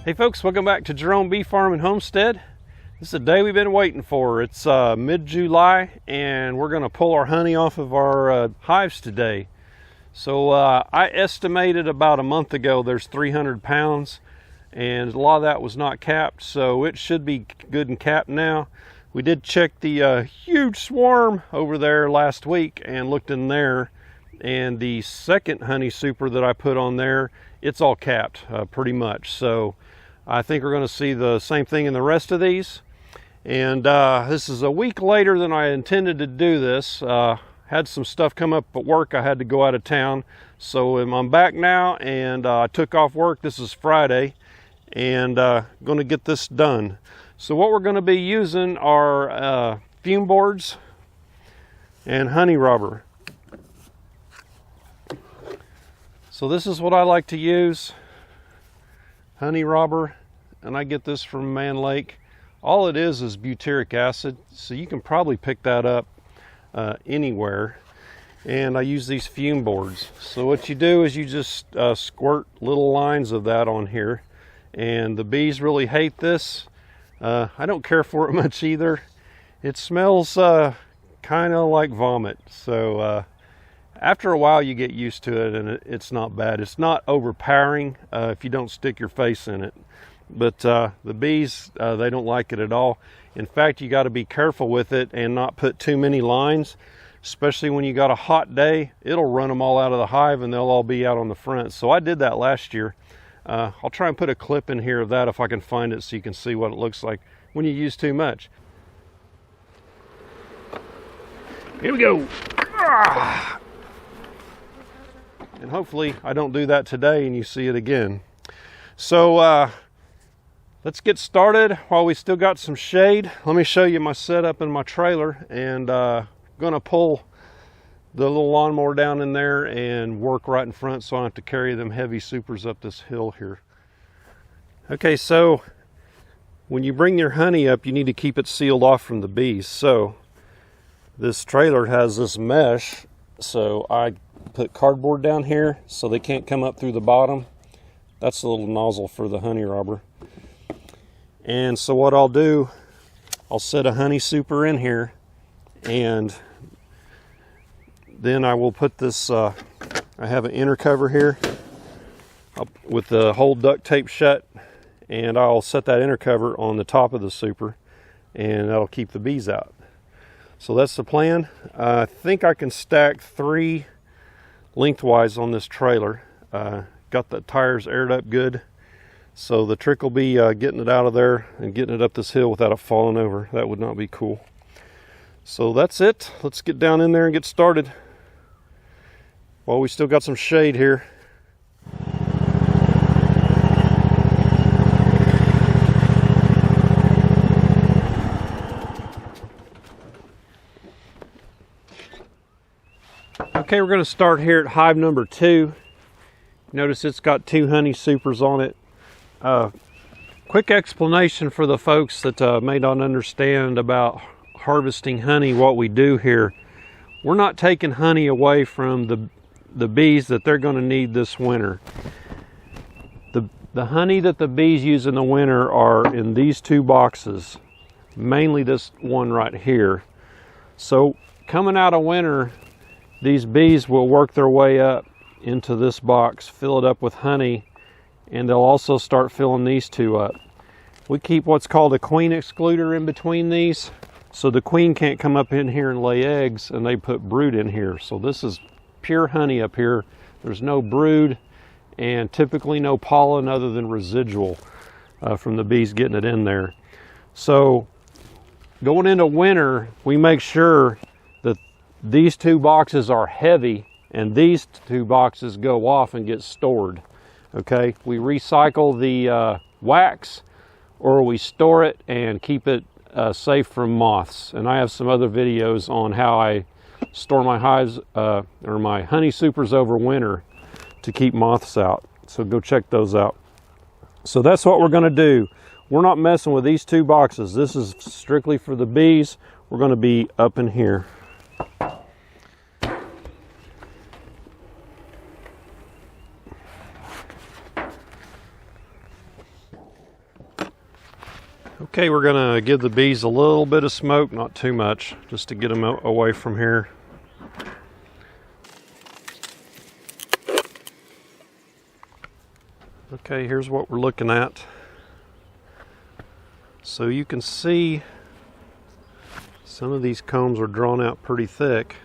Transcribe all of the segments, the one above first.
Hey folks, welcome back to Jerome Bee Farm and Homestead. This is the day we've been waiting for. It's mid-July and we're going to pull our honey off of our hives today. So I estimated about a month ago there's 300 pounds and a lot of that was not capped, so it should be good and capped now. We did check the huge swarm over there last week and looked in there, and the second honey super that I put on there, it's all capped pretty much. So I think we're going to see the same thing in the rest of these. And this is a week later than I intended to do this. Had some stuff come up at work. I had to go out of town. So I'm back now, and I took off work. This is Friday, and going to get this done. So what we're going to be using are fume boards and honey robber. So this is what I like to use, honey robber, and I get this from Man Lake. All it is butyric acid, so you can probably pick that up anywhere. And I use these fume boards. So what you do is you just squirt little lines of that on here, and the bees really hate this. I don't care for it much either. It smells kind of like vomit, so after a while you get used to it, and it's not bad. It's not overpowering if you don't stick your face in it. But the bees, they don't like it at all. In fact, you got to be careful with it and not put too many lines, especially when you got a hot day. It'll run them all out of the hive and they'll all be out on the front. So I did that last year. I'll try and put a clip in here of that if I can find it so you can see what it looks like when you use too much. Here we go. And hopefully I don't do that today and you see it again. So let's get started while we still got some shade. Let me show you my setup in my trailer, and gonna pull the little lawnmower down in there and work right in front so I don't have to carry them heavy supers up this hill here. Okay, so when you bring your honey up, you need to keep it sealed off from the bees. So this trailer has this mesh, so I put cardboard down here so they can't come up through the bottom. That's a little nozzle for the honey robber. And so what I'll do, I'll set a honey super in here, and then I will put this, I have an inner cover here with the whole duct tape shut, and I'll set that inner cover on the top of the super, and that'll keep the bees out. So that's the plan. I think I can stack 3 lengthwise on this trailer. Got the tires aired up good, so the trick will be getting it out of there and getting it up this hill without it falling over. That would not be cool. So that's it. Let's get down in there and get started while we still got some shade here. Okay, we're going to start here at hive number 2. Notice it's got 2 honey supers on it. Quick explanation for the folks that may not understand about harvesting honey. What we do here, we're not taking honey away from the bees that they're going to need this winter. The honey that the bees use in the winter are in these 2 boxes, mainly this one right here. So coming out of winter, these bees will work their way up into this box, fill it up with honey, and they'll also start filling these 2 up. We keep what's called a queen excluder in between these, so the queen can't come up in here and lay eggs, and they put brood in here. So this is pure honey up here. There's no brood and typically no pollen other than residual from the bees getting it in there. So going into winter, we make sure that these 2 boxes are heavy and these 2 boxes go off and get stored. Okay, we recycle the wax, or we store it and keep it safe from moths. And I have some other videos on how I store my hives or my honey supers over winter to keep moths out. So go check those out. So that's what we're going to do. We're not messing with these two boxes. This is strictly for the bees. We're going to be up in here. Okay, we're going to give the bees a little bit of smoke, not too much, just to get them away from here. Okay, here's what we're looking at. So you can see some of these combs are drawn out pretty thick.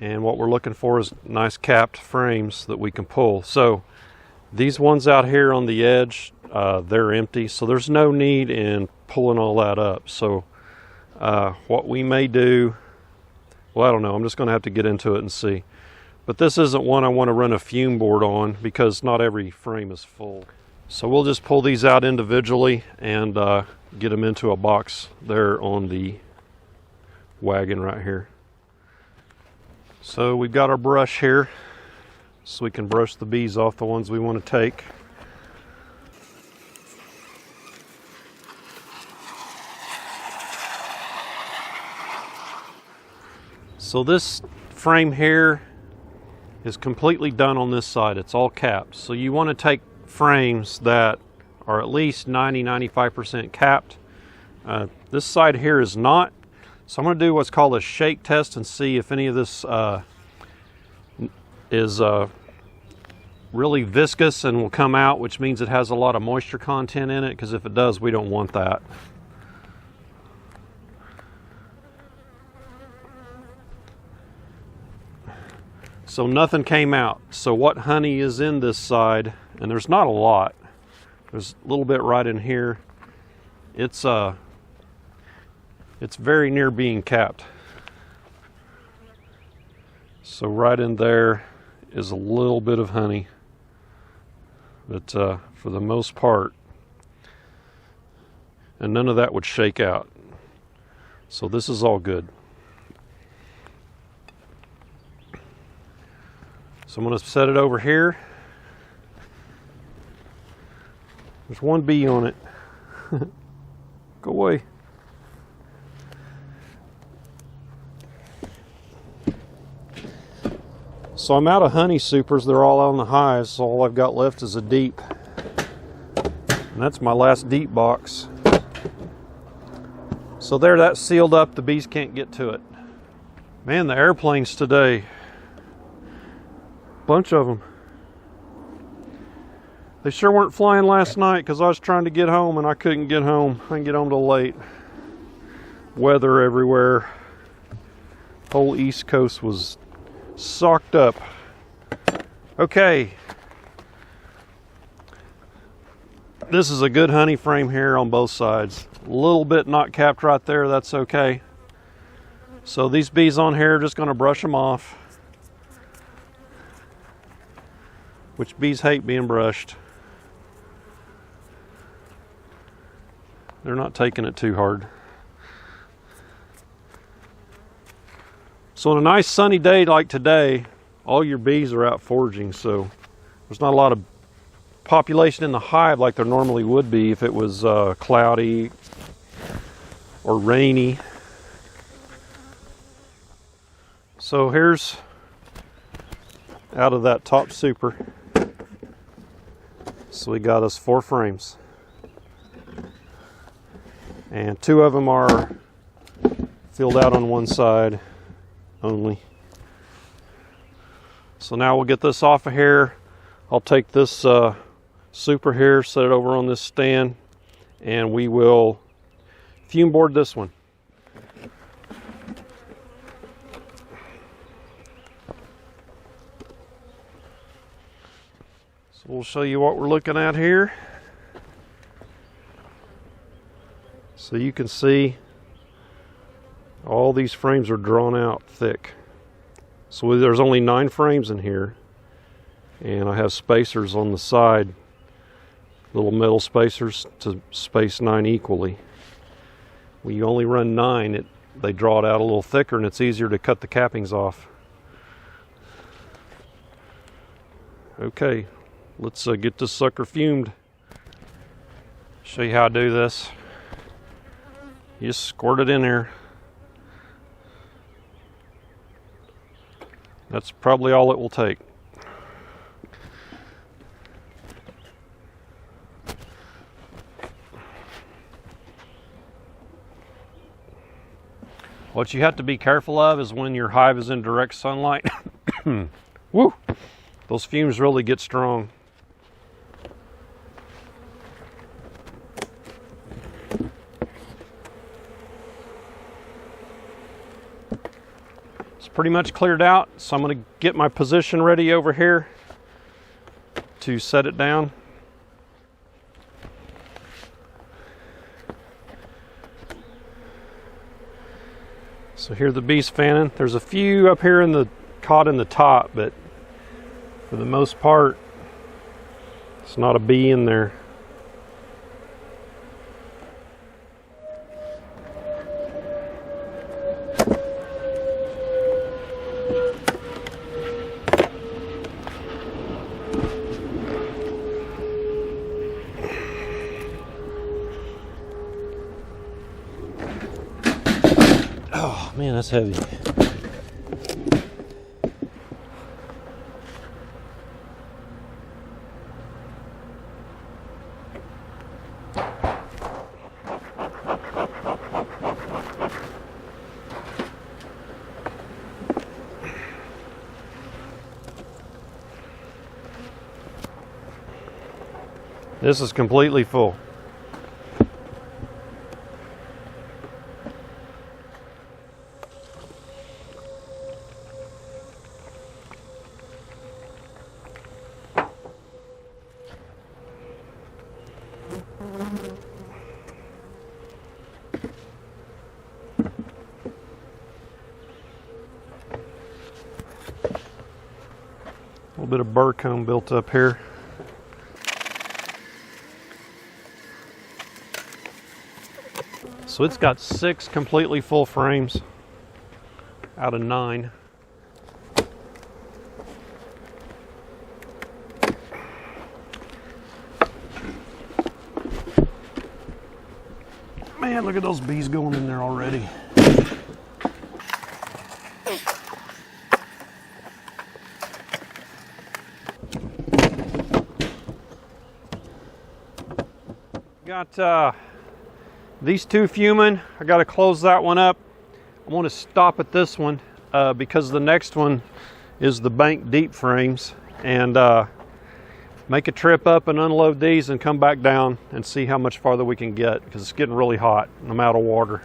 And what we're looking for is nice capped frames that we can pull. So these ones out here on the edge, they're empty, so there's no need in pulling all that up. So what we may do, well, I don't know, I'm just going to have to get into it and see. But this isn't one I want to run a fume board on because not every frame is full. So we'll just pull these out individually and get them into a box there on the wagon right here. So we've got our brush here so we can brush the bees off, the ones we want to take. So this frame here is completely done on this side. It's all capped. So you want to take frames that are at least 90-95% capped. This side here is not. So I'm going to do what's called a shake test and see if any of this is really viscous and will come out, which means it has a lot of moisture content in it, because if it does, we don't want that. So nothing came out. So what honey is in this side, and there's not a lot. There's a little bit right in here. It's very near being capped. So right in there is a little bit of honey. But for the most part, and none of that would shake out. So this is all good. So I'm going to set it over here. There's one bee on it. Go away. So I'm out of honey supers. They're all on the hives. So all I've got left is a deep. And that's my last deep box. So there, that's sealed up. The bees can't get to it. Man, the airplanes today. Bunch of them. They sure weren't flying last night because I was trying to get home and I couldn't get home. I didn't get home till late. Weather everywhere. Whole East Coast was socked up. Okay. This is a good honey frame here on both sides. A little bit not capped right there, that's okay. So these bees on here, just going to brush them off. Which bees hate being brushed. They're not taking it too hard. So on a nice sunny day like today, all your bees are out foraging, so there's not a lot of population in the hive like there normally would be if it was cloudy or rainy. So here's out of that top super. So we got us 4 frames. And 2 of them are filled out on one side only. So now we'll get this off of here. I'll take this super here, set it over on this stand, and we will fume board this one. So we'll show you what we're looking at here. So you can see all these frames are drawn out thick. So there's only 9 frames in here, and I have spacers on the side, little metal spacers to space 9 equally. When you only run 9, they draw it out a little thicker and it's easier to cut the cappings off. Okay, Let's get this sucker fumed. Show you how I do this. You just squirt it in there. That's probably all it will take. What you have to be careful of is when your hive is in direct sunlight. Woo! Those fumes really get strong. It's pretty much cleared out, so I'm going to get my position ready over here to set it down. So here are the bees fanning. There's a few up here caught in the top, but for the most part, it's not a bee in there. Oh man, that's heavy. This is completely full. A little bit of burr comb built up here. So it's got 6 completely full frames out of 9. Man, look at those bees going in there already. Got these 2 fuming. I got to close that one up. I want to stop at this one because the next one is the bank deep frames, and make a trip up and unload these and come back down and see how much farther we can get, because it's getting really hot and I'm out of water.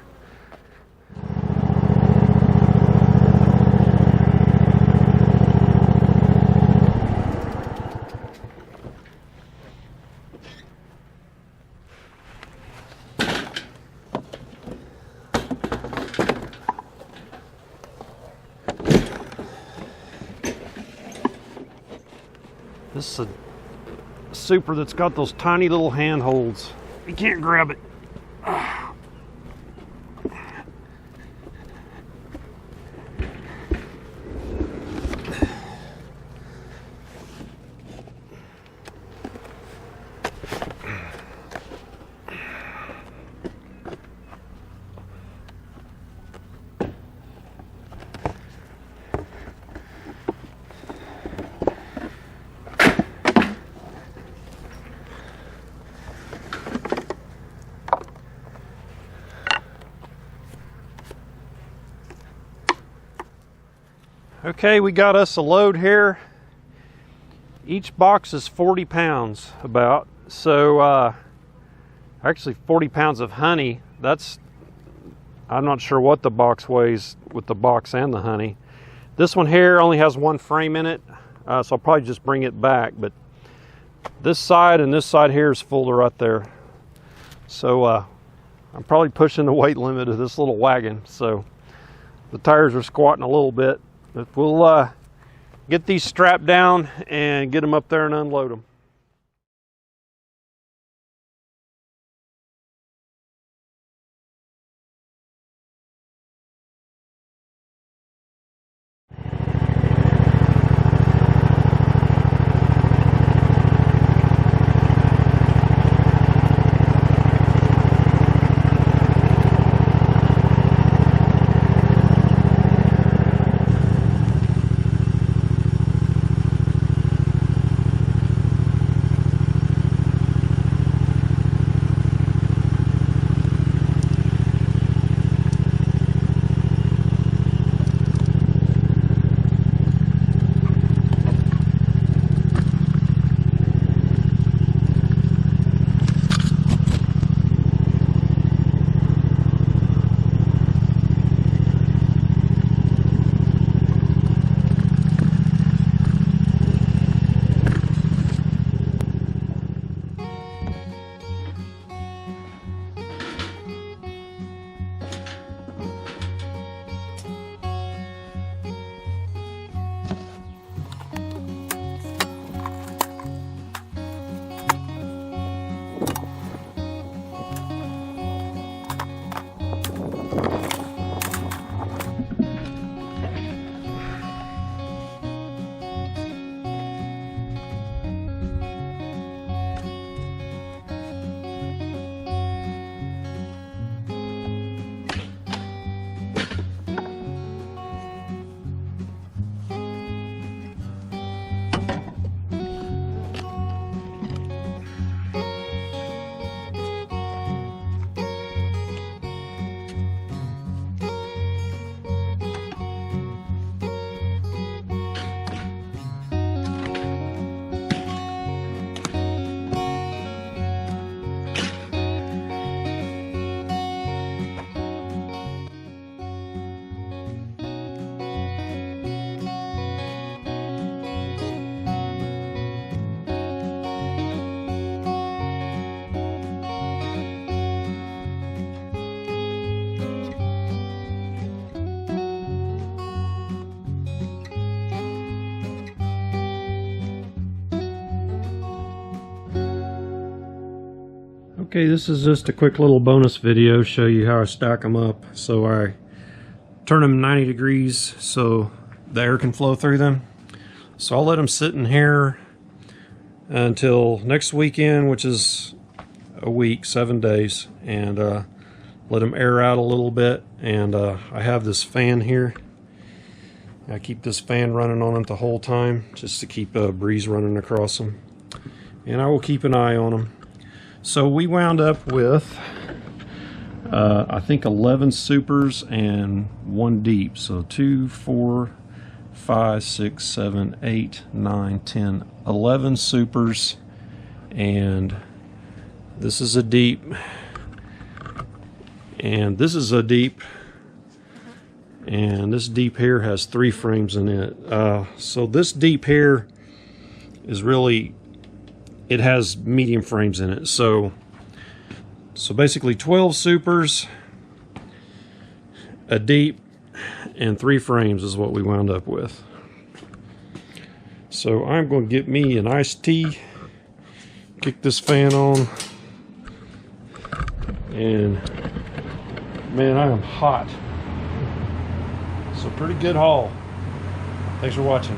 This is a super that's got those tiny little handholds. You can't grab it. Okay, we got us a load here. Each box is 40 pounds about. So actually 40 pounds of honey. I'm not sure what the box weighs with the box and the honey. This one here only has 1 frame in it, so I'll probably just bring it back. But this side and this side here is full to right there. So I'm probably pushing the weight limit of this little wagon. So the tires are squatting a little bit. But we'll get these strapped down and get them up there and unload them. Okay, this is just a quick little bonus video, show you how I stack them up. So I turn them 90 degrees so the air can flow through them. So I'll let them sit in here until next weekend, which is a week, 7 days, and let them air out a little bit. And I have this fan here. I keep this fan running on it the whole time just to keep a breeze running across them, and I will keep an eye on them. So we wound up with I think 11 supers and 1 deep, so 2, 4, 5, 6, 7, 8, 9, 10, 11 supers, and this is a deep, and this is a deep, and this deep here has 3 frames in it. So this deep here is really, it has medium frames in it. So basically 12 supers, a deep, and 3 frames is what we wound up with. So I'm going to get me an iced tea, kick this fan on, and man, I am hot. So pretty good haul. Thanks for watching.